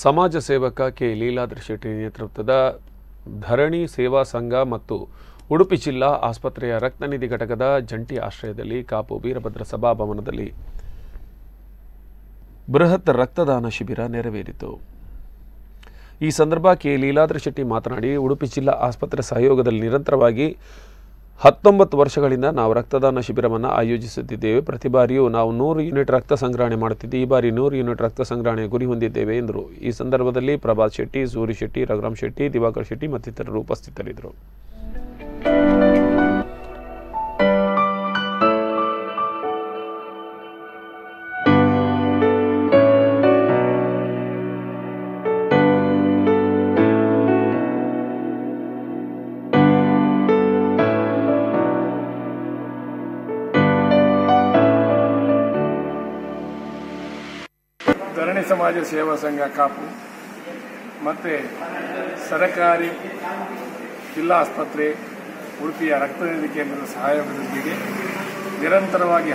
ಸಮಾಜ ಸೇವಕ ಕೆ ಲೀಲಾದ್ರಿ ಶೆಟ್ಟಿ ನೇತೃತ್ವದ ಧರಣಿ ಸೇವಾ ಸಂಘ ಮತ್ತು ಉಡುಪಿ ಜಿಲ್ಲಾ ಆಸ್ಪತ್ರೆಯ ರಕ್ತನಿಧಿ ಘಟಕದ ಜಂಟಿ ಆಶ್ರಯದಲ್ಲಿ ಕಾಪು ವೀರಭದ್ರ ಸಭಾಭವನದಲ್ಲಿ ಬೃಹತ್ ರಕ್ತದಾನ ಶಿಬಿರ ನೆರವೇರಿತು. ಈ ಸಂದರ್ಭ ಕೆ ಲೀಲಾದ್ರಿ ಶೆಟ್ಟಿ ಮಾತನಾಡಿ, ಉಡುಪಿ ಜಿಲ್ಲಾ ಆಸ್ಪತ್ರೆ ಸಹಯೋಗದಲ್ಲಿ ನಿರಂತರವಾಗಿ 19 ವರ್ಷಗಳಿಂದ ನಾವು ರಕ್ತದಾನ ಶಿಬಿರವನ್ನು ಆಯೋಜಿಸುತ್ತಿದ್ದೇವೆ. ಪ್ರತಿ ಬಾರಿಯೂ ನಾವು 100 ಯೂನಿಟ್ ರಕ್ತ ಸಂಗ್ರಹಣೆ ಮಾಡುತ್ತಿದ್ದು, ಈ ಬಾರಿ 100 ಯೂನಿಟ್ ರಕ್ತ ಸಂಗ್ರಹಣೆ ಗುರಿ ಹೊಂದಿದ್ದೇವೆ ಎಂದರು. ಈ ಸಂದರ್ಭದಲ್ಲಿ ಪ್ರಭಾತ್ ಶೆಟ್ಟಿ, ಸೂರಿ ಶೆಟ್ಟಿ, ರಘುರಾಮ್ ಶೆಟ್ಟಿ, ದಿವಾಕರ್ ಶೆಟ್ಟಿ ಮತ್ತಿತರರು ಉಪಸ್ಥಿತರಿದ್ದರು. ಧರಣಿ ಸಮಾಜ ಸೇವಾ ಸಂಘ ಕಾಪು ಮತ್ತು ಸರಕಾರಿ ಜಿಲ್ಲಾ ಆಸ್ಪತ್ರೆ ಉಡುಪಿಯ ರಕ್ತನಿಧಿ ಕೇಂದ್ರದ ಸಹಯೋಗದೊಂದಿಗೆ ನಿರಂತರವಾಗಿ